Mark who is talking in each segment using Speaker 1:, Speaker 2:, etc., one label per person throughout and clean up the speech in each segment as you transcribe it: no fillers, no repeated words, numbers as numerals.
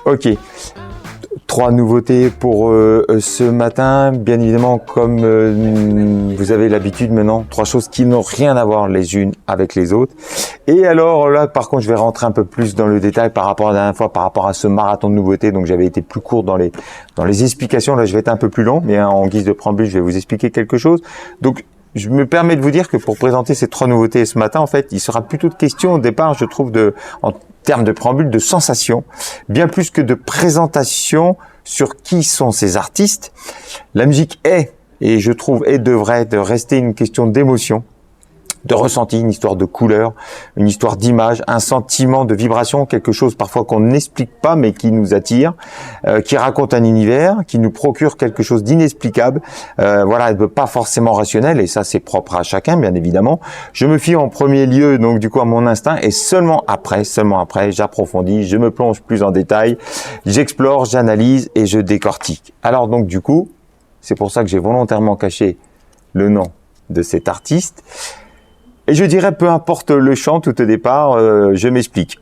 Speaker 1: Ok. 3 nouveautés pour ce matin. Bien évidemment, comme vous avez l'habitude maintenant, 3 choses qui n'ont rien à voir les unes avec les autres. Et alors là, par contre, je vais rentrer un peu plus dans le détail par rapport à la dernière fois, par rapport à ce marathon de nouveautés. Donc, j'avais été plus court dans les explications. Là, je vais être un peu plus long, mais en guise de préambule, je vais vous expliquer quelque chose. Donc, je me permets de vous dire que pour présenter ces 3 nouveautés ce matin, en fait, il sera plutôt de question au départ, je trouve, en termes de préambule, de sensation, bien plus que de présentation sur qui sont ces artistes. La musique est, et je trouve, et devrait rester une question d'émotion, de ressenti, une histoire de couleur, une histoire d'image, un sentiment de vibration, quelque chose parfois qu'on n'explique pas mais qui nous attire, qui raconte un univers, qui nous procure quelque chose d'inexplicable. Voilà, elle ne veut pas forcément rationnel et ça c'est propre à chacun bien évidemment. Je me fie en premier lieu donc du coup à mon instinct et seulement après, j'approfondis, je me plonge plus en détail, j'explore, j'analyse et je décortique. Alors donc du coup, c'est pour ça que j'ai volontairement caché le nom de cet artiste. Et je dirais, peu importe le chant, tout au départ, je m'explique.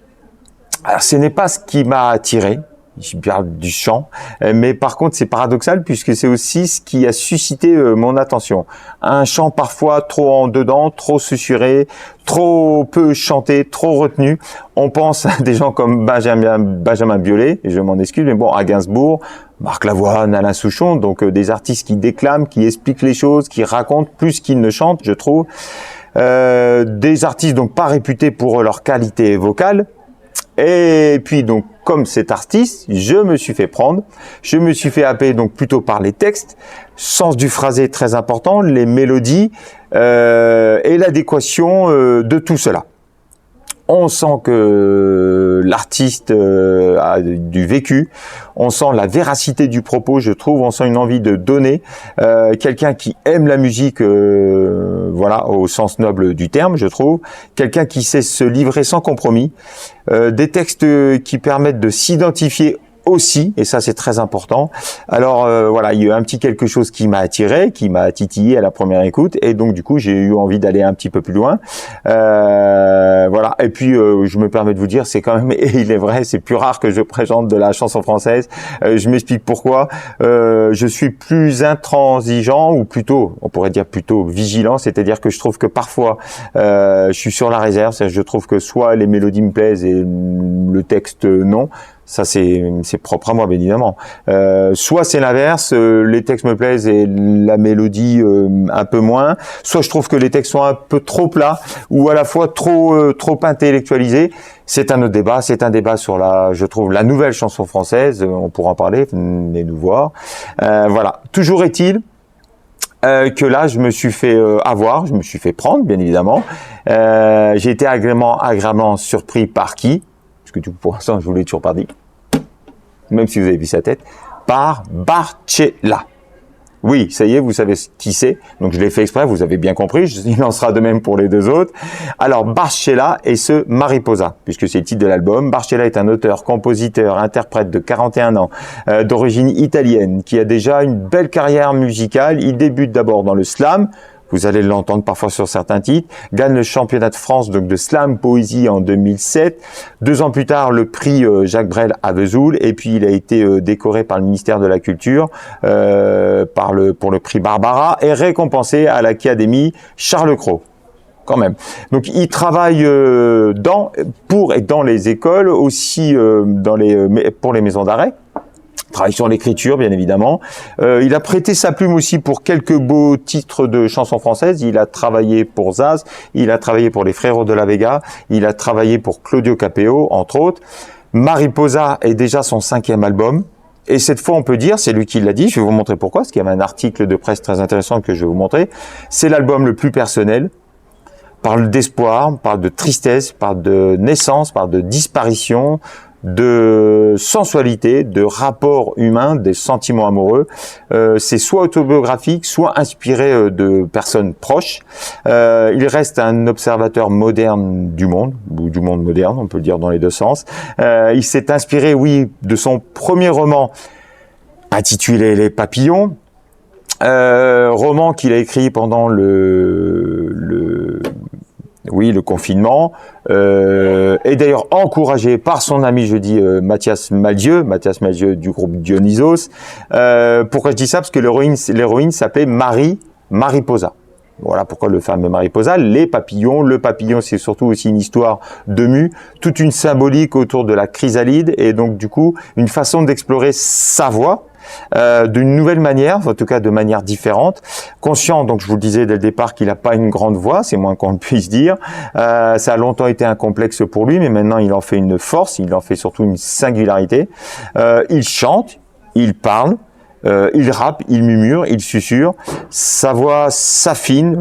Speaker 1: Alors, ce n'est pas ce qui m'a attiré, je parle du chant, mais par contre, c'est paradoxal puisque c'est aussi ce qui a suscité mon attention. Un chant parfois trop en dedans, trop susurré, trop peu chanté, trop retenu. On pense à des gens comme Benjamin Biolay, et je m'en excuse, mais bon, à Gainsbourg, Marc Lavoine, Alain Souchon, donc des artistes qui déclament, qui expliquent les choses, qui racontent plus qu'ils ne chantent, je trouve. Des artistes donc pas réputés pour leur qualité vocale. Et puis donc comme cet artiste, je me suis fait prendre, je me suis fait happer donc plutôt par les textes, sens du phrasé très important, les mélodies et l'adéquation de tout cela. On sent que l'artiste a du vécu, on sent la véracité du propos, je trouve, on sent une envie de donner, quelqu'un qui aime la musique, voilà, au sens noble du terme, je trouve, quelqu'un qui sait se livrer sans compromis, des textes qui permettent de s'identifier aussi, et ça c'est très important. Alors voilà, il y a eu un petit quelque chose qui m'a attiré, qui m'a titillé à la première écoute, et donc du coup j'ai eu envie d'aller un petit peu plus loin. Voilà, et puis je me permets de vous dire, c'est quand même, et il est vrai, c'est plus rare que je présente de la chanson française. Je m'explique pourquoi. Je suis plus intransigeant, ou plutôt, on pourrait dire plutôt vigilant, c'est-à-dire que je trouve que parfois je suis sur la réserve, c'est-à-dire je trouve que soit les mélodies me plaisent et le texte non. Ça, c'est propre à moi, bien évidemment. Soit c'est l'inverse, les textes me plaisent et la mélodie un peu moins. Soit je trouve que les textes sont un peu trop plats ou à la fois trop intellectualisés. C'est un autre débat. C'est un débat sur je trouve, la nouvelle chanson française. On pourra en parler, venez nous voir. Voilà. Toujours est-il que là, je me suis fait avoir, je me suis fait prendre, bien évidemment. J'ai été agréablement surpris par qui? Parce que du coup, pour l'instant, je vous l'ai toujours pas dit, même si vous avez vu sa tête, par Barcella. Oui, ça y est, vous savez qui c'est, donc je l'ai fait exprès, vous avez bien compris, il en sera de même pour les deux autres. Alors, Barcella et ce Mariposa, puisque c'est le titre de l'album. Barcella est un auteur, compositeur, interprète de 41 ans, d'origine italienne, qui a déjà une belle carrière musicale. Il débute d'abord dans le slam, vous allez l'entendre parfois sur certains titres, gagne le championnat de France donc de slam poésie en 2007. 2 ans plus tard, le prix Jacques Brel à Vesoul, et puis il a été décoré par le ministère de la Culture pour le prix Barbara et récompensé à l'Académie Charles Cros. Quand même. Donc il travaille pour et dans les écoles, aussi pour les maisons d'arrêt. Travaille sur l'écriture, bien évidemment. Il a prêté sa plume aussi pour quelques beaux titres de chansons françaises. Il a travaillé pour Zaz, il a travaillé pour les Frérots de la Vega, il a travaillé pour Claudio Capéo, entre autres. Mariposa est déjà son 5e album. Et cette fois, on peut dire, c'est lui qui l'a dit, je vais vous montrer pourquoi, parce qu'il y avait un article de presse très intéressant que je vais vous montrer. C'est l'album le plus personnel. Parle d'espoir, parle de tristesse, parle de naissance, parle de disparition, de sensualité, de rapport humain, des sentiments amoureux. C'est soit autobiographique, soit inspiré de personnes proches. Il reste un observateur moderne du monde, ou du monde moderne, on peut le dire dans les deux sens. Il s'est inspiré, oui, de son premier roman intitulé Les Papillons, roman qu'il a écrit pendant oui, le confinement, et d'ailleurs encouragé par son ami, je dis Mathias Malzieu du groupe Dionysos. Pourquoi je dis ça? Parce que l'héroïne s'appelait Mariposa. Voilà pourquoi le fameux Mariposa, les papillons. Le papillon, c'est surtout aussi une histoire de mue, toute une symbolique autour de la chrysalide, et donc du coup, une façon d'explorer sa voix, d'une nouvelle manière, en tout cas de manière différente. Conscient, donc je vous le disais dès le départ, qu'il n'a pas une grande voix, c'est moins qu'on le puisse dire. Ça a longtemps été un complexe pour lui, mais maintenant il en fait une force, il en fait surtout une singularité. Il chante, il parle, il rappe, il murmure, il susurre, sa voix s'affine,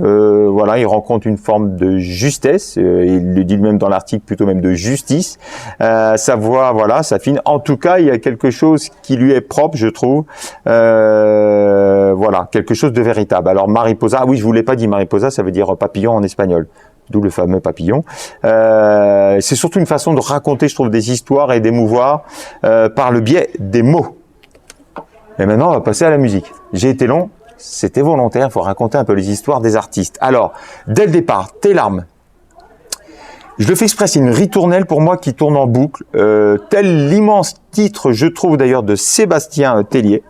Speaker 1: voilà, il rencontre une forme de justesse, il le dit même dans l'article, plutôt même de justice. Sa voix, voilà, s'affine. En tout cas, il y a quelque chose qui lui est propre, je trouve. Voilà, quelque chose de véritable. Alors Mariposa, oui, je vous l'ai pas dit, Mariposa, ça veut dire papillon en espagnol. D'où le fameux papillon. C'est surtout une façon de raconter, je trouve, des histoires et d'émouvoir par le biais des mots. Et maintenant, on va passer à la musique. J'ai été long, c'était volontaire, il faut raconter un peu les histoires des artistes. Alors, dès le départ, Tes larmes. Je le fais exprès, c'est une ritournelle pour moi qui tourne en boucle, tel l'immense titre, je trouve d'ailleurs, de Sébastien Tellier.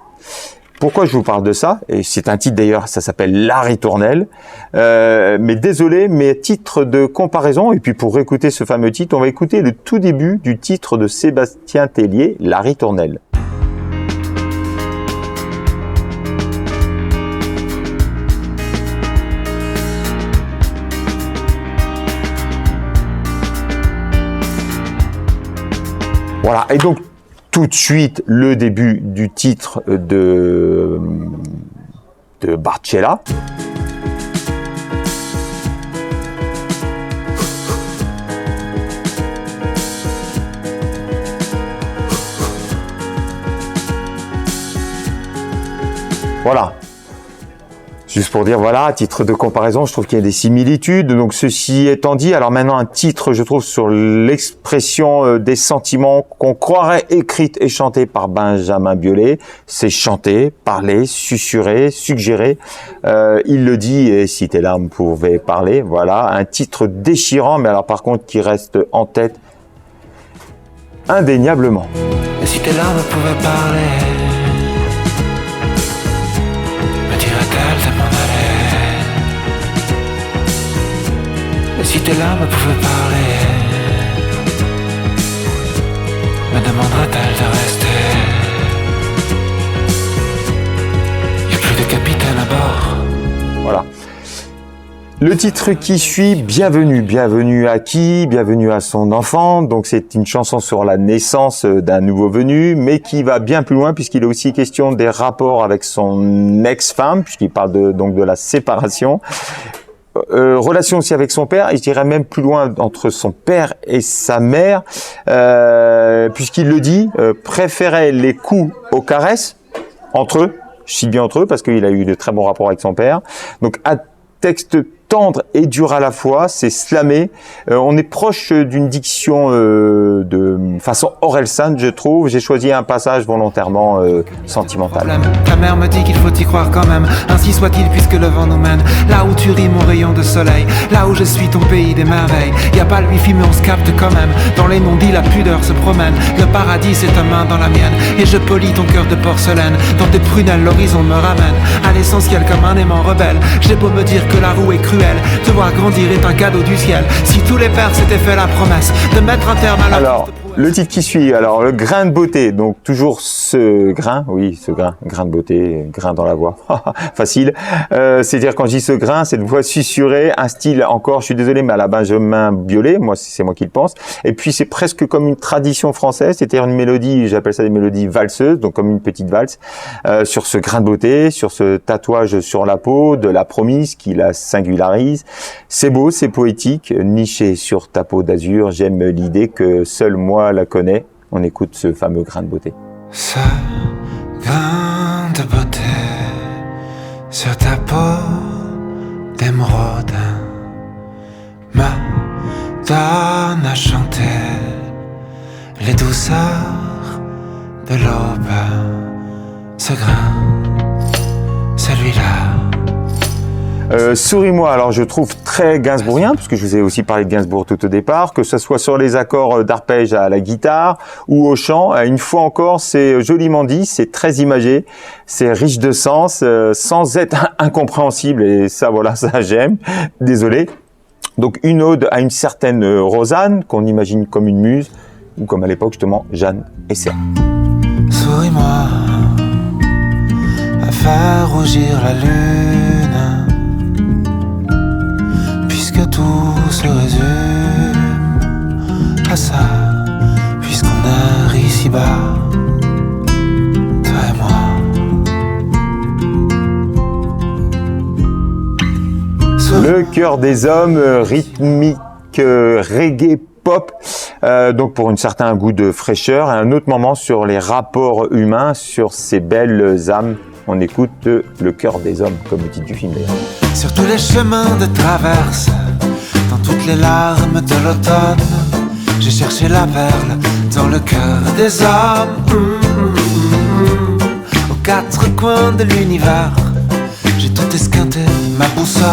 Speaker 1: Pourquoi je vous parle de ça? Et c'est un titre d'ailleurs, ça s'appelle La Ritournelle. Mais désolé, mais titre de comparaison, et puis pour écouter ce fameux titre, on va écouter le tout début du titre de Sébastien Tellier, La Ritournelle. Voilà, et donc tout de suite le début du titre de Barcella. Voilà. Juste pour dire, voilà, à titre de comparaison, je trouve qu'il y a des similitudes. Donc, ceci étant dit, alors maintenant, un titre, je trouve, sur l'expression des sentiments qu'on croirait écrite et chantée par Benjamin Biolay. C'est chanter, parler, susurrer, suggérer. Il le dit, et si tes larmes pouvaient parler, voilà. Un titre déchirant, mais alors par contre, qui reste en tête indéniablement.
Speaker 2: Et si tes larmes pouvaient parler, si tes larmes pouvaient parler, me demandera-t-elle de rester? Y'a plus de capitaine à bord.
Speaker 1: Voilà. Le titre qui suit, Bienvenue. Bienvenue à qui? Bienvenue à son enfant. Donc c'est une chanson sur la naissance d'un nouveau venu, mais qui va bien plus loin puisqu'il est aussi question des rapports avec son ex-femme, puisqu'il parle donc de la séparation. Relation aussi avec son père, et je dirais même plus loin entre son père et sa mère, puisqu'il le dit, préférait les coups aux caresses entre eux, je cite bien entre eux parce qu'il a eu de très bons rapports avec son père. Donc un texte tendre et dur à la fois, c'est slamé. On est proche d'une diction de façon Orelsan, je trouve. J'ai choisi un passage volontairement sentimental.
Speaker 2: Ta mère me dit qu'il faut y croire quand même, ainsi soit-il puisque le vent nous mène. Là où tu ris mon rayon de soleil, là où je suis ton pays des merveilles. Y a pas le wifi mais on se capte quand même, dans les non-dits la pudeur se promène. Le paradis c'est ta main dans la mienne, et je polis ton cœur de porcelaine. Dans tes prunelles l'horizon me ramène à l'essentiel comme un aimant rebelle. J'ai beau me dire que la roue est cruelle, te voir grandir est un cadeau du ciel. Si tous les pères s'étaient fait la promesse de mettre un terme à la...
Speaker 1: Alors, le titre qui suit, alors le grain de beauté, donc toujours ce grain, oui, ce grain de beauté, grain dans la voix, facile. C'est-à-dire quand je dis ce grain, cette voix susurrée, un style encore, je suis désolé, mais à la Benjamin Biolay, moi c'est moi qui le pense. Et puis c'est presque comme une tradition française, c'est-à-dire une mélodie, j'appelle ça des mélodies valseuses, donc comme une petite valse, sur ce grain de beauté, sur ce tatouage sur la peau de la promise qui la singularise. C'est beau, c'est poétique, niché sur ta peau d'azur, j'aime l'idée que seul moi la connaît. On écoute ce fameux grain de beauté.
Speaker 2: Ce grain de beauté sur ta peau d'émeraude me donne à chanter les douceurs de l'aube. Ce grain, celui-là,
Speaker 1: Souris-moi, alors je trouve très gainsbourgien, parce que je vous ai aussi parlé de Gainsbourg tout au départ, que ce soit sur les accords d'arpège à la guitare ou au chant. Une fois encore, c'est joliment dit, c'est très imagé, c'est riche de sens, sans être incompréhensible, et ça, voilà, ça j'aime. Désolé. Donc une ode à une certaine Rosanne, qu'on imagine comme une muse, ou comme à l'époque justement Jeanne Esser.
Speaker 2: Souris-moi, à faire rougir la lune, puisque tout se résume à ça, puisqu'on est ici-bas, toi et moi.
Speaker 1: Le cœur des hommes, rythmique, reggae, pop, donc pour un certain goût de fraîcheur, et un autre moment sur les rapports humains, sur ces belles âmes. On écoute Le cœur des hommes, comme le titre du film d'ailleurs.
Speaker 2: Sur tous les chemins de traverse, dans toutes les larmes de l'automne, j'ai cherché la perle dans le cœur des hommes. Aux quatre coins de l'univers, j'ai tout esquinté, ma boussole,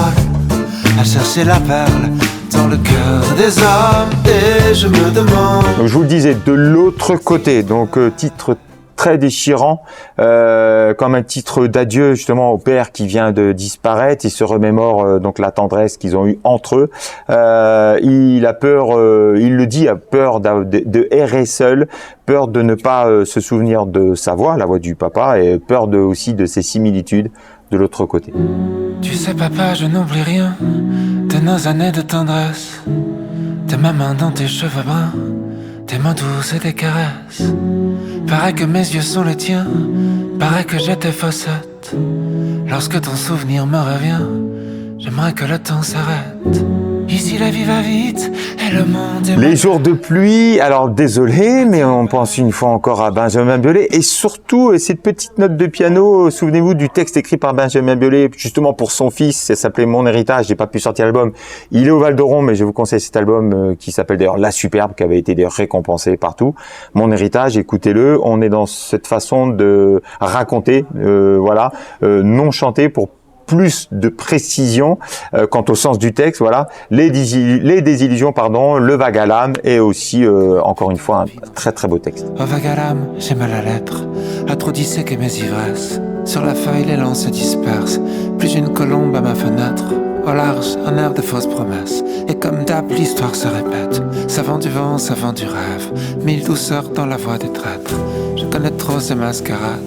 Speaker 2: à chercher la perle dans le cœur des hommes. Et je me demande...
Speaker 1: Donc je vous le disais, de l'autre côté, donc titre très déchirant, comme un titre d'adieu justement au père qui vient de disparaître. Il se remémore donc la tendresse qu'ils ont eue entre eux. Il a peur, il le dit, a peur de errer seul, peur de ne pas se souvenir de sa voix, la voix du papa, et peur aussi de ses similitudes de l'autre côté.
Speaker 2: Tu sais papa, je n'oublie rien de nos années de tendresse, de ma main dans tes cheveux bruns, tes mains douces et tes caresses. Paraît que mes yeux sont les tiens, paraît que j'étais faussette. Lorsque ton souvenir me revient, j'aimerais que le temps s'arrête. Ici la vie va vite et le monde est...
Speaker 1: Les jours de pluie, alors désolé, mais on pense une fois encore à Benjamin Biolay, et surtout cette petite note de piano, souvenez-vous du texte écrit par Benjamin Biolay, justement pour son fils, ça s'appelait Mon héritage, j'ai pas pu sortir l'album, il est au Val d'Oron, mais je vous conseille cet album qui s'appelle d'ailleurs La Superbe, qui avait été d'ailleurs récompensé partout. Mon héritage, écoutez-le, on est dans cette façon de raconter, voilà, non chanter pour plus de précision quant au sens du texte, voilà, les désillusions, pardon, le vague à l'âme, et aussi, encore une fois, un très très beau texte.
Speaker 2: Au vague à l'âme, j'ai mal à l'être, à trop disséquer mes ivresses. Sur la feuille, l'élan se disperse, plus une colombe à ma fenêtre. Au large, un air de fausses promesses, et comme d'hab, l'histoire se répète. Ça vend du vent, ça vend du rêve, mille douceurs dans la voix des traîtres. Je connais trop ces mascarades,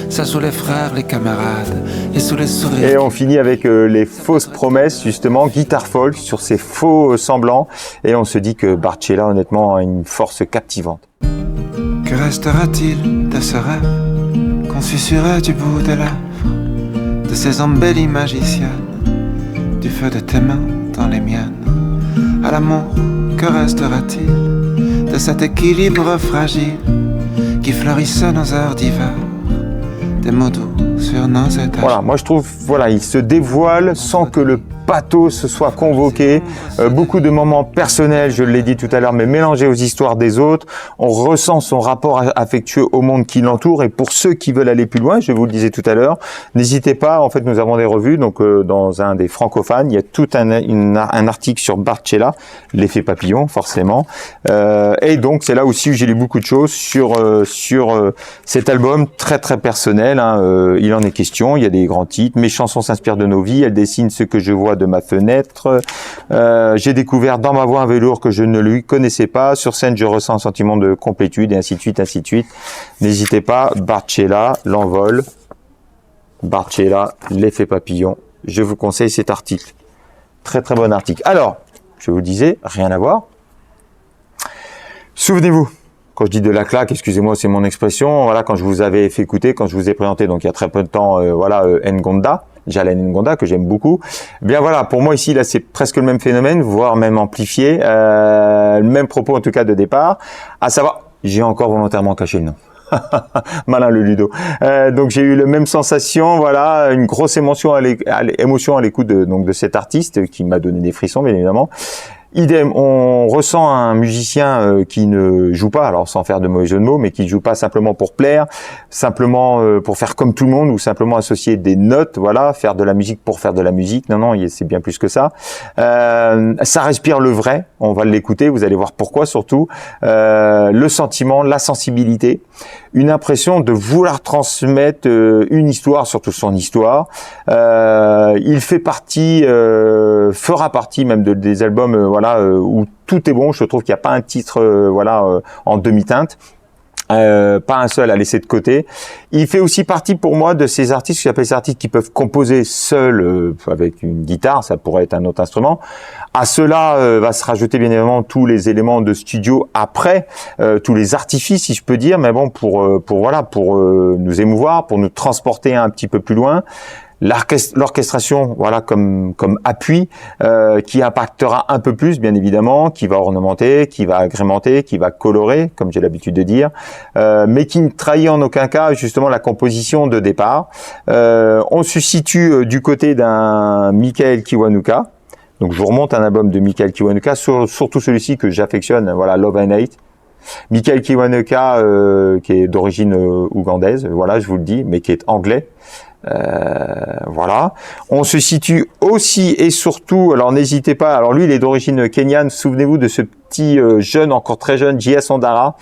Speaker 2: ça joue les frères, les camarades, et sous les sourires...
Speaker 1: Et on finit avec les fausses promesses, justement, guitare folk, sur ces faux semblants, et on se dit que Barcella, honnêtement, a une force captivante.
Speaker 2: Que restera-t-il de ce rêve qu'on susurrait du bout des lèvres, de ces embellies magiciennes, du feu de tes mains dans les miennes? À l'amour, que restera-t-il de cet équilibre fragile qui fleurissait nos heures d'hiver, des mots doux sur nos étages? Voilà,
Speaker 1: moi je trouve, voilà, il se dévoile sans que le pathos se soit convoqué, beaucoup de moments personnels, je l'ai dit tout à l'heure, mais mélangés aux histoires des autres. On ressent son rapport affectueux au monde qui l'entoure, et pour ceux qui veulent aller plus loin, je vous le disais tout à l'heure, n'hésitez pas, en fait nous avons des revues, donc dans un des francophones, il y a tout un article sur Barcella, l'effet papillon forcément, et donc c'est là aussi où j'ai lu beaucoup de choses sur cet album très très personnel, hein, il en est question, il y a des grands titres, mes chansons s'inspirent de nos vies, elles dessinent ce que je vois de ma fenêtre, j'ai découvert dans ma voix un velours que je ne lui connaissais pas, sur scène je ressens un sentiment de complétude, et ainsi de suite, ainsi de suite. N'hésitez pas, Barcella, l'envol, Barcella, l'effet papillon, je vous conseille cet article, très très bon article. Alors, je vous disais, rien à voir, souvenez-vous, quand je dis de la claque, excusez-moi, c'est mon expression, voilà, quand je vous avais fait écouter, quand je vous ai présenté, donc il y a très peu de temps, voilà, Ngonda, Jalen Ngonda, que j'aime beaucoup. Bien voilà, pour moi ici, là, c'est presque le même phénomène, voire même amplifié, le même propos en tout cas de départ, à savoir, j'ai encore volontairement caché le nom. Malin le Ludo. Donc j'ai eu la même sensation, voilà, une grosse émotion à l'écoute de cet artiste qui m'a donné des frissons, bien évidemment. Idem, on ressent un musicien qui ne joue pas, alors sans faire de mauvais jeu de mots, mais qui ne joue pas simplement pour plaire, simplement pour faire comme tout le monde, ou simplement associer des notes, voilà, faire de la musique pour faire de la musique. Non, c'est bien plus que ça. Ça respire le vrai, on va l'écouter, vous allez voir pourquoi surtout. Le sentiment, la sensibilité, une impression de vouloir transmettre une histoire, surtout son histoire. Il fait partie, fera partie même des albums où tout est bon. Je trouve qu'il n'y a pas un titre en demi-teinte. Pas un seul à laisser de côté. Il fait aussi partie pour moi de ces artistes, j'appelle ces artistes qui peuvent composer seuls avec une guitare, ça pourrait être un autre instrument. À cela va se rajouter bien évidemment tous les éléments de studio après, tous les artifices si je peux dire, mais bon pour nous émouvoir, pour nous transporter un petit peu plus loin. L'orchestration, voilà, comme appui, qui impactera un peu plus, bien évidemment, qui va ornementer, qui va agrémenter, qui va colorer, comme j'ai l'habitude de dire, mais qui ne trahit en aucun cas, justement, la composition de départ. On se situe du côté d'un Michael Kiwanuka. Donc, je vous remonte un album de Michael Kiwanuka, surtout celui-ci que j'affectionne, voilà, Love and Hate. Michael Kiwanuka, qui est d'origine ougandaise, voilà, je vous le dis, mais qui est anglais. Voilà. On se situe aussi et surtout, alors n'hésitez pas, alors lui il est d'origine kenyane, souvenez-vous de ce petit jeune, encore très jeune, J.S. Ondara,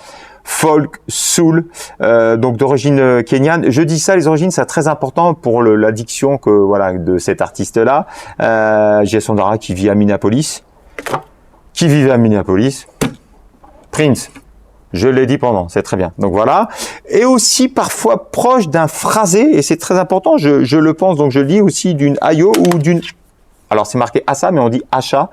Speaker 1: folk, soul, donc d'origine kenyane. Je dis ça, les origines, c'est très important pour l'addiction de cet artiste-là. J.S. Ondara qui vit à Minneapolis. Qui vivait à Minneapolis? Prince. Je l'ai dit pendant, c'est très bien. Donc voilà. Et aussi parfois proche d'un phrasé, et c'est très important, je le pense, donc je le dis aussi d'une ayo ou d'une... Alors c'est marqué Assa, mais on dit Acha,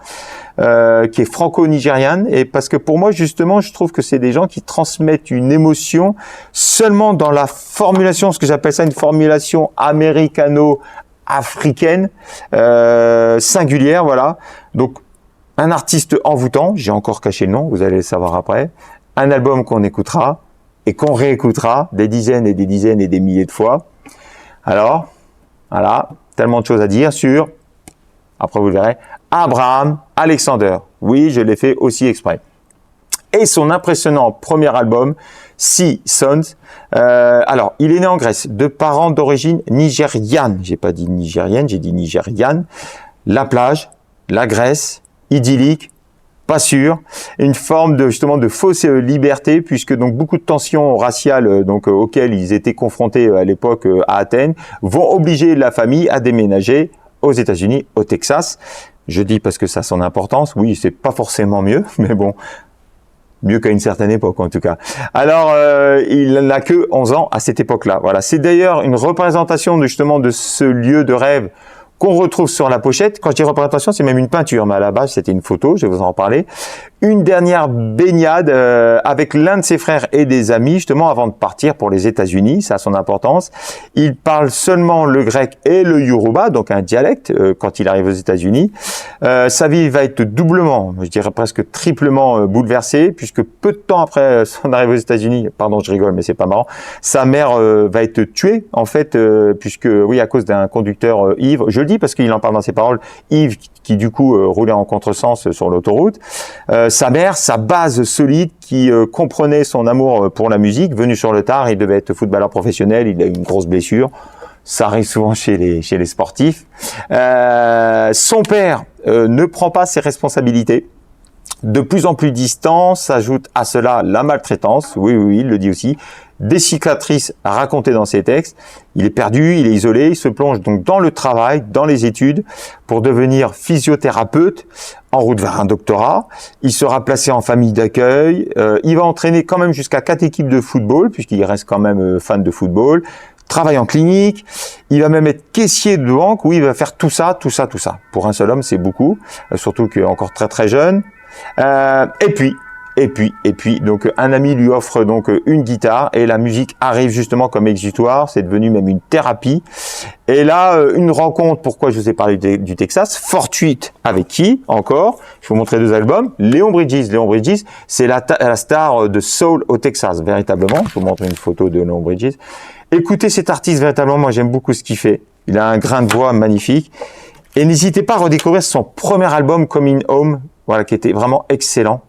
Speaker 1: qui est franco-nigériane. Et parce que pour moi, justement, je trouve que c'est des gens qui transmettent une émotion seulement dans la formulation, ce que j'appelle ça une formulation américano-africaine, singulière, voilà. Donc un artiste envoûtant, j'ai encore caché le nom, vous allez le savoir après. Un album qu'on écoutera et qu'on réécoutera des dizaines et des dizaines et des milliers de fois. Alors, voilà, tellement de choses à dire sur, après vous le verrez, Abraham Alexander. Oui, je l'ai fait aussi exprès. Et son impressionnant premier album, Sea Sons. Alors, il est né en Grèce, de parents d'origine nigériane. J'ai pas dit nigérienne, j'ai dit nigériane. La plage, la Grèce, idyllique, pas sûr, une forme de fausse liberté, puisque donc beaucoup de tensions raciales auxquelles ils étaient confrontés à l'époque à Athènes vont obliger la famille à déménager aux États-Unis, au Texas. Je dis parce que ça a son importance. Oui, c'est pas forcément mieux, mais bon, mieux qu'à une certaine époque en tout cas. Alors, il n'a que 11 ans à cette époque-là. Voilà, c'est d'ailleurs une représentation de ce lieu de rêve qu'on retrouve sur la pochette. Quand je dis représentation, c'est même une peinture, mais à la base, c'était une photo, je vais vous en reparler. Une dernière baignade avec l'un de ses frères et des amis, justement, avant de partir pour les États-Unis, ça a son importance. Il parle seulement le grec et le yoruba, donc un dialecte, quand il arrive aux États-Unis. Sa vie va être doublement, je dirais presque triplement bouleversée, puisque peu de temps après son arrivée aux États-Unis, pardon, je rigole, mais c'est pas marrant, sa mère va être tuée, en fait, puisque, oui, à cause d'un conducteur ivre. Je le dis parce qu'il en parle dans ses paroles, ivre, qui du coup roulait en contresens sur l'autoroute. Sa mère, sa base solide qui comprenait son amour pour la musique, venu sur le tard, il devait être footballeur professionnel, il a eu une grosse blessure. Ça arrive souvent chez les sportifs. Son père ne prend pas ses responsabilités. De plus en plus distant, s'ajoute à cela la maltraitance, oui, il le dit aussi, des cicatrices racontées dans ses textes. Il est perdu, il est isolé, il se plonge donc dans le travail, dans les études, pour devenir physiothérapeute, en route vers un doctorat. Il sera placé en famille d'accueil, il va entraîner quand même jusqu'à 4 équipes de football, puisqu'il reste quand même fan de football, travaille en clinique, il va même être caissier de banque, où il va faire tout ça. Pour un seul homme, c'est beaucoup, surtout qu'il est encore très très jeune. Et puis, donc un ami lui offre donc une guitare et la musique arrive justement comme exutoire, c'est devenu même une thérapie. Et là, une rencontre, pourquoi je vous ai parlé du Texas, fortuite avec qui encore? Je vais vous montrer 2 albums. Léon Bridges. Léon Bridges, c'est la star de soul au Texas, véritablement. Je vous montre une photo de Léon Bridges. Écoutez cet artiste, véritablement, moi j'aime beaucoup ce qu'il fait. Il a un grain de voix magnifique. Et n'hésitez pas à redécouvrir son premier album, Coming Home, voilà, qui était vraiment excellent.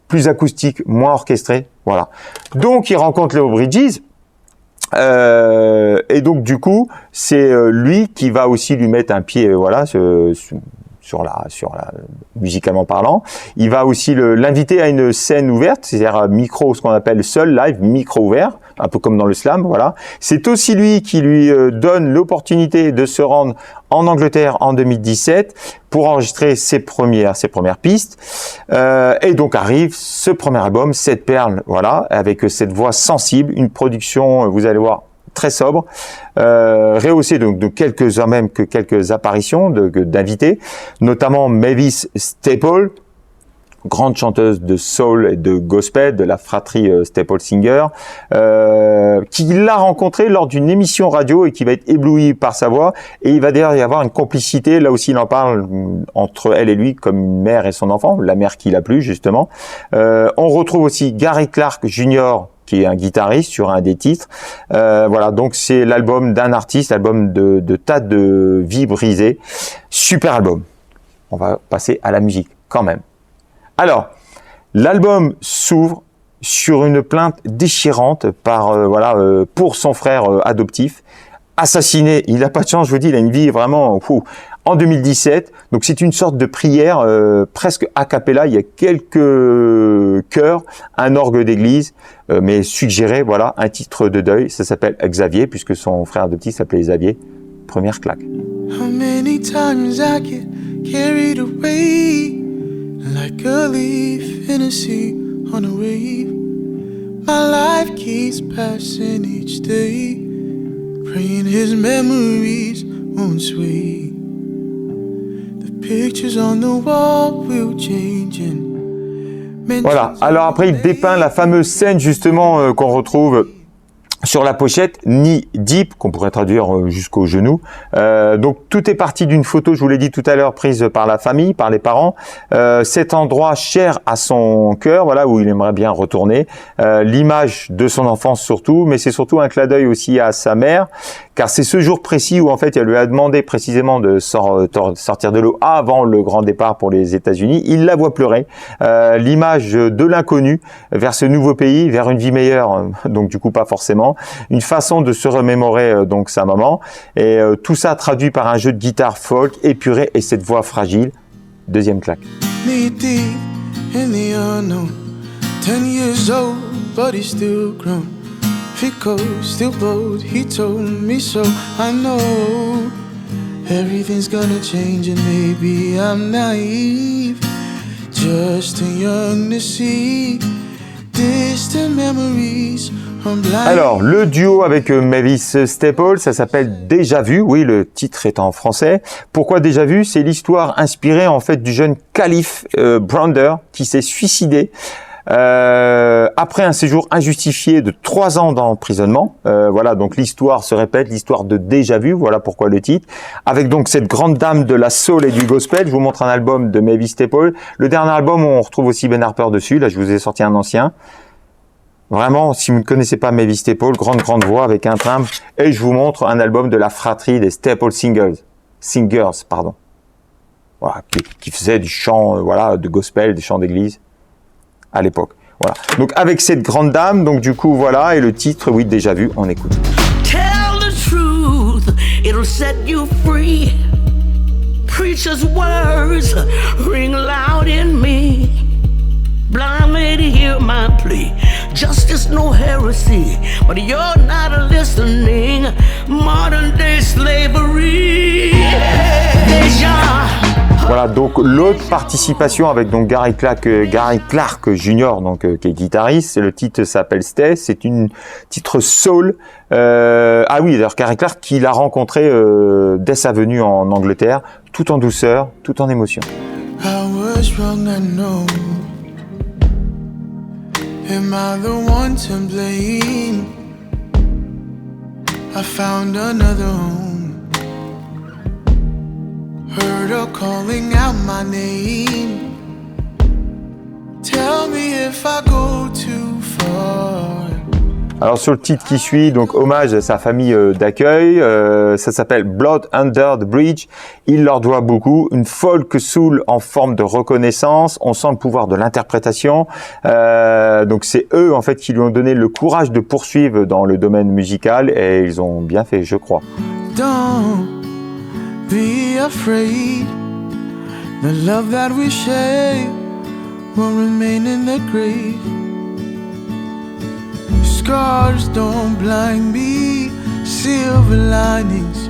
Speaker 1: Plus acoustique, moins orchestré, voilà. Donc, il rencontre Léo Bridges, et donc, du coup, c'est lui qui va aussi lui mettre un pied, voilà, sur la musicalement parlant. Il va aussi l'inviter à une scène ouverte, c'est-à-dire micro, ce qu'on appelle seul live, micro ouvert, un peu comme dans le slam, voilà. C'est aussi lui qui lui donne l'opportunité de se rendre en Angleterre en 2017 pour enregistrer ses premières pistes. Et donc arrive ce premier album, Cette perle, voilà, avec cette voix sensible, une production, vous allez voir, très sobre, rehaussé donc de quelques apparitions d'invités, notamment Mavis Staple, grande chanteuse de soul et de gospel de la fratrie Staple Singer, qui l'a rencontrée lors d'une émission radio et qui va être ébloui par sa voix. Et il va d'ailleurs y avoir une complicité, là aussi il en parle, entre elle et lui, comme une mère et son enfant, la mère qui l'a plu justement. On retrouve aussi Gary Clark Jr., qui est un guitariste sur un des titres. Voilà, donc c'est l'album d'un artiste, l'album de tas de vies brisées. Super album. On va passer à la musique quand même. Alors, l'album s'ouvre sur une plainte déchirante pour son frère adoptif, assassiné. Il n'a pas de chance, je vous dis, il a une vie vraiment en 2017. Donc c'est une sorte de prière presque a cappella. Il y a quelques chœurs, un orgue d'église, mais suggéré, voilà, un titre de deuil. Ça s'appelle Xavier, puisque son frère adoptif s'appelait Xavier. Première claque.
Speaker 2: How many times I get carried away like a leaf in a sea on a wave. My life keeps passing each day, praying his memories won't sway. The pictures on the wall will change and
Speaker 1: voilà, alors après il dépeint la fameuse scène justement qu'on retrouve sur la pochette, knee deep, qu'on pourrait traduire jusqu'au genou. Donc tout est parti d'une photo, je vous l'ai dit tout à l'heure, prise par la famille, par les parents. Cet endroit cher à son cœur, voilà, où il aimerait bien retourner. L'image de son enfance surtout, mais c'est surtout un clin d'œil aussi à sa mère, car c'est ce jour précis où en fait elle lui a demandé précisément de sortir de l'eau avant le grand départ pour les États-Unis. Il la voit pleurer. L'image de l'inconnu vers ce nouveau pays, vers une vie meilleure, donc du coup pas forcément. Une façon de se remémorer donc sa maman, et tout ça traduit par un jeu de guitare folk épuré et cette voix fragile. Deuxième claque.
Speaker 2: 10 years old, but he's still grown. Fickle, still bold, he told me so. I know everything's gonna change and maybe I'm naive, just too young to see distant memories.
Speaker 1: Alors, le duo avec Mavis Staple, ça s'appelle Déjà Vu. Oui, le titre est en français. Pourquoi Déjà Vu? C'est l'histoire inspirée en fait du jeune Khalif Browder qui s'est suicidé après un séjour injustifié de 3 ans d'emprisonnement. Voilà, donc l'histoire se répète, l'histoire de Déjà Vu. Voilà pourquoi le titre. Avec donc cette grande dame de la soul et du gospel. Je vous montre un album de Mavis Staple. Le dernier album, on retrouve aussi Ben Harper dessus. Là, je vous ai sorti un ancien. Vraiment, si vous ne connaissez pas Mavis Staple, grande voix avec un timbre. Et je vous montre un album de la fratrie des Staple Singers, voilà, qui faisait du chant, voilà, de gospel, des chants d'église à l'époque. Voilà. Donc avec cette grande dame, donc du coup voilà, et le titre, oui, Déjà Vu, on écoute.
Speaker 3: Tell the truth, it'll set you free. Preacher's words ring loud in me. Blind lady, hear my plea. Justice, no heresy, but you're not listening. Modern day slavery.
Speaker 1: Voilà, donc l'autre participation avec donc Gary Clark Jr., donc qui est guitariste. Le titre s'appelle Stay. C'est une titre soul. Ah oui, d'ailleurs Gary Clark qui l'a rencontré dès sa venue en Angleterre, tout en douceur, tout en émotion.
Speaker 2: Am I the one to blame? I found another home. Heard her calling out my name. Tell me if I go too far.
Speaker 1: Alors sur le titre qui suit, donc hommage à sa famille d'accueil, ça s'appelle Blood Under the Bridge. Il leur doit beaucoup, une folk soul en forme de reconnaissance. On sent le pouvoir de l'interprétation. Donc c'est eux en fait qui lui ont donné le courage de poursuivre dans le domaine musical et ils ont bien fait, je crois.
Speaker 4: Don't be afraid. The love that we share will remain in the grave. Scars don't blind me, silver linings,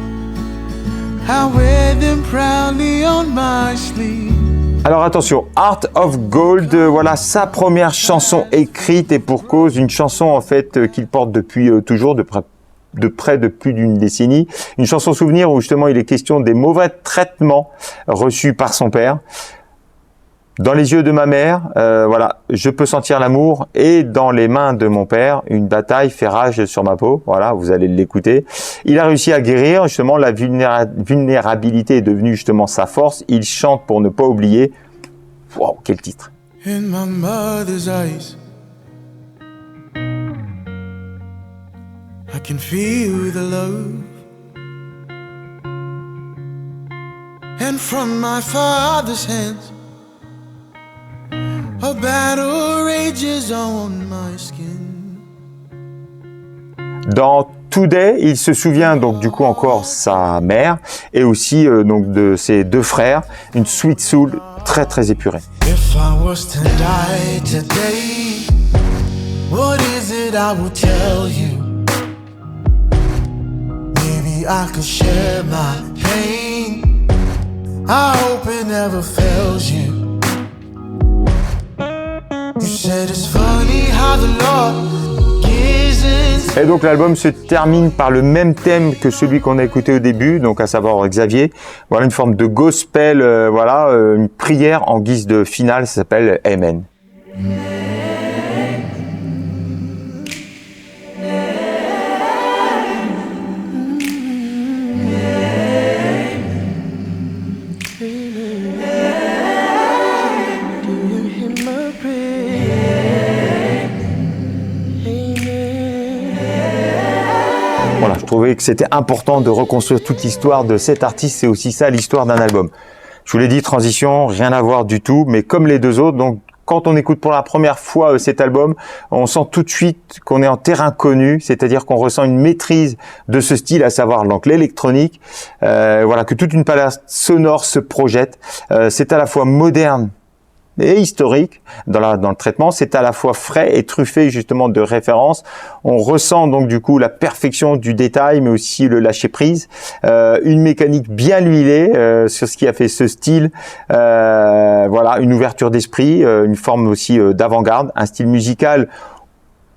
Speaker 4: I wear them proudly on my sleeve.
Speaker 1: Alors attention, Heart of Gold, voilà sa première chanson écrite et pour cause, une chanson en fait qu'il porte depuis toujours, de près de plus d'une décennie. Une chanson souvenir où justement il est question des mauvais traitements reçus par son père. Dans les yeux de ma mère, voilà, je peux sentir l'amour et dans les mains de mon père, une bataille fait rage sur ma peau. Voilà, vous allez l'écouter. Il a réussi à guérir, justement, la vulnérabilité est devenue justement sa force. Il chante pour ne pas oublier. Wow, quel titre!
Speaker 4: In my mother's eyes, I can feel the love. And from my father's hands, a battle rages on my skin.
Speaker 1: Dans Today, il se souvient donc du coup encore sa mère et aussi donc de ses deux frères, une sweet soul très très épurée.
Speaker 4: If I was to die today, what is it I would tell you? Maybe I could share my pain. I hope it never fails you. You said it's funny how the Lord gives it.
Speaker 1: Et donc l'album se termine par le même thème que celui qu'on a écouté au début, donc à savoir Xavier. Voilà une forme de gospel, voilà une prière en guise de finale, ça s'appelle Amen. Voilà, je trouvais que c'était important de reconstruire toute l'histoire de cet artiste, c'est aussi ça l'histoire d'un album. Je vous l'ai dit, transition, rien à voir du tout, mais comme les deux autres, donc quand on écoute pour la première fois cet album, on sent tout de suite qu'on est en terrain connu, c'est-à-dire qu'on ressent une maîtrise de ce style, à savoir donc l'électronique, voilà, que toute une palette sonore se projette. C'est à la fois moderne et historique dans le traitement, c'est à la fois frais et truffé justement de références. On ressent donc du coup la perfection du détail, mais aussi le lâcher prise, une mécanique bien huilée sur ce qui a fait ce style. Voilà, une ouverture d'esprit, une forme aussi d'avant-garde, un style musical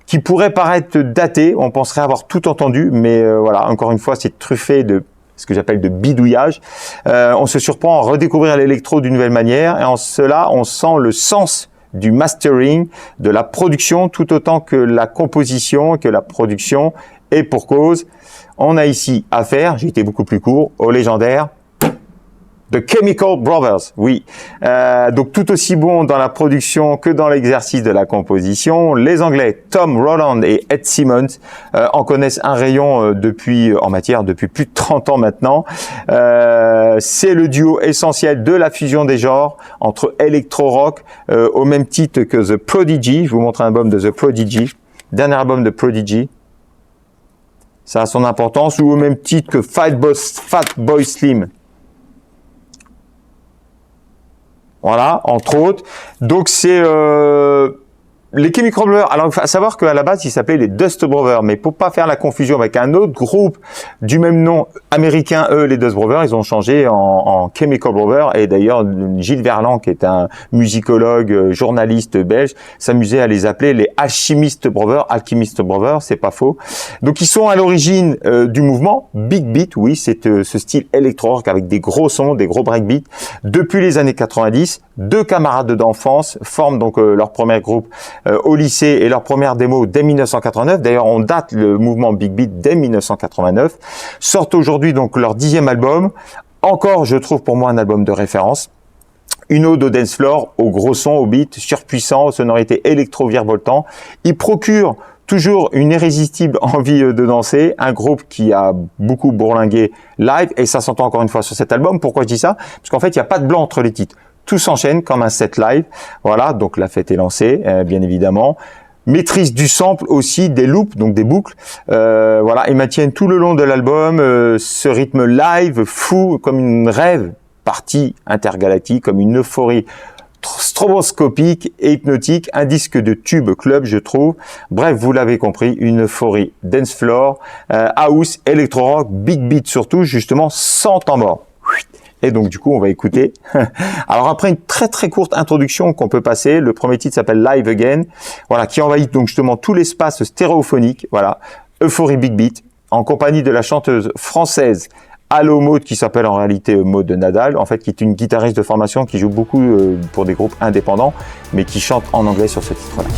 Speaker 1: qui pourrait paraître daté. On penserait avoir tout entendu, mais voilà, encore une fois, c'est truffé de ce que j'appelle de bidouillage. On se surprend à redécouvrir l'électro d'une nouvelle manière et en cela, on sent le sens du mastering, de la production, tout autant que la composition, que la production. Et pour cause, on a ici affaire, j'ai été beaucoup plus court, au légendaire The Chemical Brothers, oui. Donc tout aussi bon dans la production que dans l'exercice de la composition. Les Anglais Tom Rowland et Ed Simmons en connaissent un rayon depuis plus de 30 ans maintenant. C'est le duo essentiel de la fusion des genres entre électro-rock au même titre que The Prodigy. Je vous montre un album de The Prodigy, dernier album de Prodigy. Ça a son importance, ou au même titre que Fatboy Slim. Voilà, entre autres. Donc c'est les Chemical Brothers. Alors, il faut savoir qu'à la base, ils s'appelaient les Dust Brothers, mais pour pas faire la confusion avec un autre groupe du même nom américain, eux, les Dust Brothers, ils ont changé en Chemical Brothers. Et d'ailleurs, Gilles Verland, qui est un musicologue, journaliste belge, s'amusait à les appeler les Alchemist Brothers. Alchemist Brothers, c'est pas faux. Donc, ils sont à l'origine du mouvement Big Beat. Oui, c'est ce style électro-rock avec des gros sons, des gros breakbeats. Depuis les années 90, deux camarades d'enfance forment donc leur premier groupe au lycée et leur première démo dès 1989. D'ailleurs, on date le mouvement Big Beat dès 1989. Sortent aujourd'hui donc leur 10e album. Encore, je trouve pour moi un album de référence. Une ode au dance floor, au gros son, au beat surpuissant, aux sonorités électro-virevoltant. Il procure toujours une irrésistible envie de danser, un groupe qui a beaucoup bourlingué live, et ça s'entend encore une fois sur cet album. Pourquoi je dis ça? Parce qu'en fait, il n'y a pas de blanc entre les titres. Tout s'enchaîne comme un set live. Voilà, donc la fête est lancée, bien évidemment. Maîtrise du sample aussi, des loops, donc des boucles. Voilà, ils maintiennent tout le long de l'album ce rythme live fou, comme une rêve, partie intergalactique, comme une euphorie stroboscopique et hypnotique, un disque de tube club, je trouve. Bref, vous l'avez compris, une euphorie dance floor, house, electro-rock, big beat surtout, justement, sans temps mort. Et donc, du coup, on va écouter. Alors, après une très, très courte introduction qu'on peut passer, le premier titre s'appelle Live Again. Voilà, qui envahit donc justement tout l'espace stéréophonique. Voilà. Euphorie Big Beat, en compagnie de la chanteuse française Allo Maud, qui s'appelle en réalité Maud Nadal, en fait, qui est une guitariste de formation qui joue beaucoup pour des groupes indépendants, mais qui chante en anglais sur ce titre-là.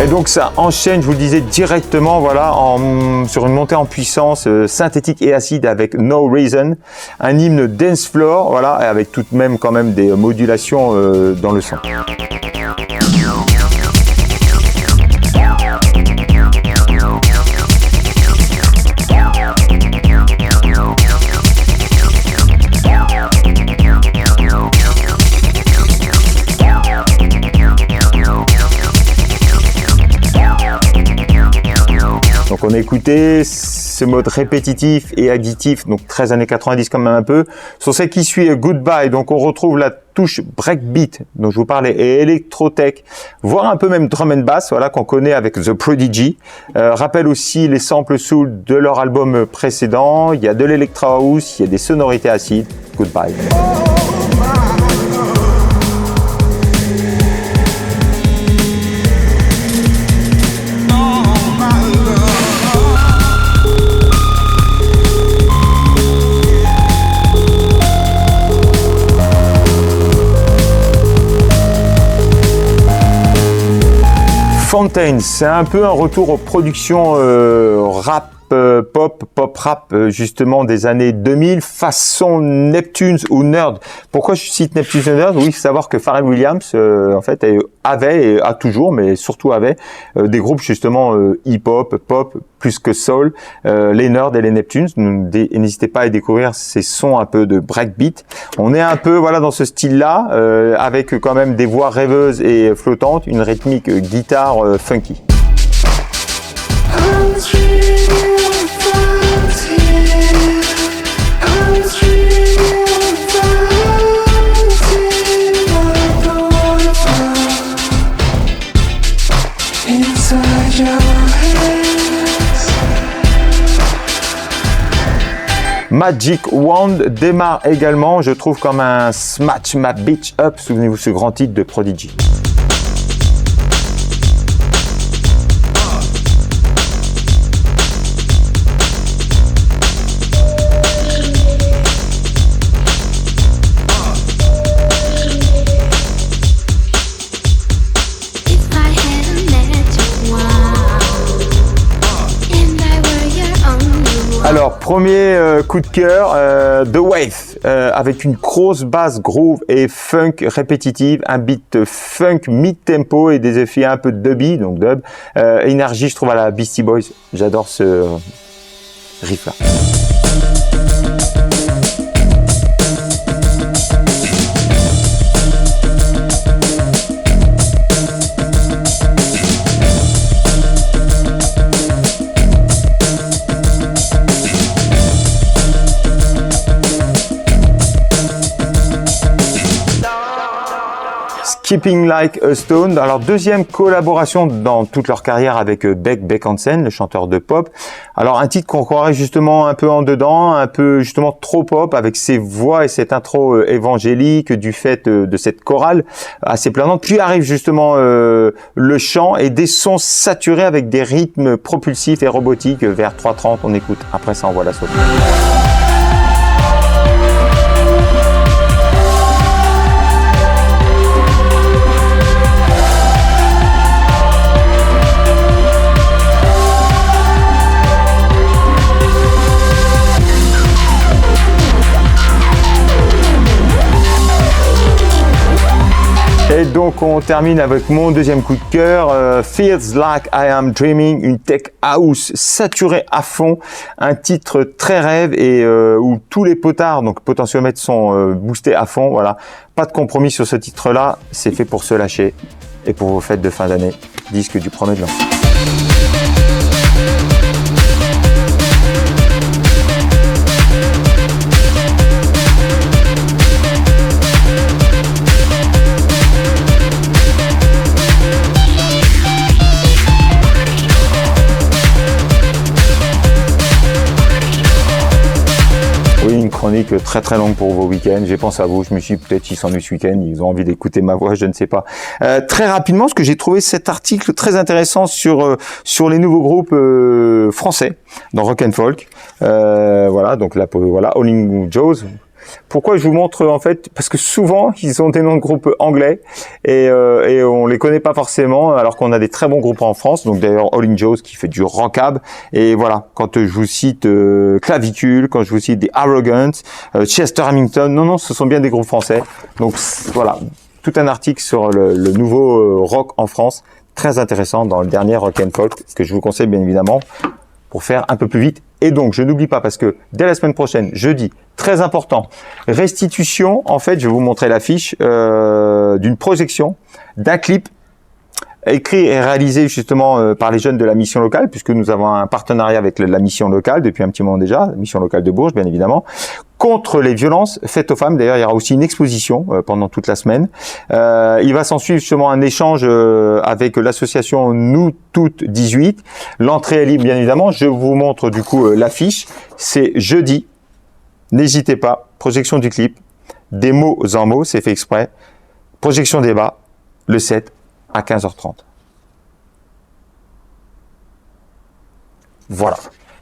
Speaker 1: Et donc ça enchaîne, je vous le disais, directement voilà, sur une montée en puissance synthétique et acide avec No Reason, un hymne dance floor, voilà, avec tout de même quand même des modulations dans le son. Donc on a écouté ce mode répétitif et additif, donc 13 années 90 quand même un peu. Sur celle qui suit Goodbye, donc on retrouve la touche breakbeat dont je vous parlais et electrotech, voire un peu même drum and bass, voilà, qu'on connaît avec The Prodigy. Rappelle aussi les samples soul de leur album précédent. Il y a de l'electro house, il y a des sonorités acides. Goodbye. Fontaine, c'est un peu un retour aux productions rap, pop rap justement des années 2000, façon Neptunes ou Nerd. Pourquoi je cite Neptunes ou Nerd? Oui, il faut savoir que Pharrell Williams en fait avait et a toujours, mais surtout avait des groupes justement hip-hop, pop, plus que soul, les Nerds et les Neptunes. N'hésitez pas à découvrir ces sons un peu de breakbeat. On est un peu voilà dans ce style-là, avec quand même des voix rêveuses et flottantes, une rythmique guitare funky. Magic Wand démarre également, je trouve, comme un Smash My Bitch Up. Souvenez-vous ce grand titre de Prodigy. Alors, premier coup de cœur, The Wave, avec une grosse basse groove et funk répétitive, un beat funk mid-tempo et des effets un peu dubby, donc dub, énergie, je trouve, à la Beastie Boys. J'adore ce riff-là. Keeping Like a Stone, alors deuxième collaboration dans toute leur carrière avec Beck Hansen, le chanteur de pop. Alors un titre qu'on croirait justement un peu en dedans, un peu justement trop pop avec ses voix et cette intro évangélique du fait de cette chorale assez planante. Puis arrive justement le chant et des sons saturés avec des rythmes propulsifs et robotiques vers 3:30. On écoute, après ça on voit la sauce. donc on termine avec mon deuxième coup de cœur, Feels Like I Am Dreaming, une tech house saturée à fond, un titre très rêve et où tous les potards, donc potentiomètres, sont boostés à fond. Voilà, pas de compromis sur ce titre-là, c'est fait pour se lâcher et pour vos fêtes de fin d'année. Disque du 1er de l'an. Chronique très très longue pour vos week-ends. J'ai pensé à vous, je me suis dit peut-être ils s'ennuient ce week-end, ils ont envie d'écouter ma voix, je ne sais pas. Très rapidement, ce que j'ai trouvé cet article très intéressant sur les nouveaux groupes français dans Rock and Folk. Voilà, donc là voilà, Howling Jaws. Pourquoi je vous montre en fait, parce que souvent ils ont des noms de groupes anglais et on les connaît pas forcément alors qu'on a des très bons groupes en France. Donc d'ailleurs Howling Jaws qui fait du rockab, et voilà, quand je vous cite Clavicule, quand je vous cite des Arrogant, Chester Hamilton, non ce sont bien des groupes français. Donc voilà, tout un article sur le nouveau rock en France, très intéressant dans le dernier Rock and Folk, que je vous conseille bien évidemment pour faire un peu plus vite. Et donc, je n'oublie pas, parce que dès la semaine prochaine, jeudi, très important, restitution, en fait, je vais vous montrer l'affiche d'une projection d'un clip écrit et réalisé justement par les jeunes de la mission locale, puisque nous avons un partenariat avec la mission locale depuis un petit moment déjà, la mission locale de Bourges, bien évidemment, contre les violences faites aux femmes. D'ailleurs, il y aura aussi une exposition pendant toute la semaine. Il va s'en suivre justement un échange avec l'association Nous Toutes 18. L'entrée est libre, bien évidemment. Je vous montre du coup l'affiche. C'est jeudi. N'hésitez pas. Projection du clip. Des mots en mots, c'est fait exprès. Projection débat, le 7 à 15h30. Voilà.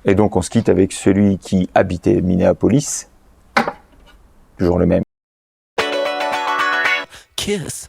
Speaker 1: Et donc, on se quitte avec celui qui habitait Minneapolis. Toujours le même.
Speaker 3: Kiss.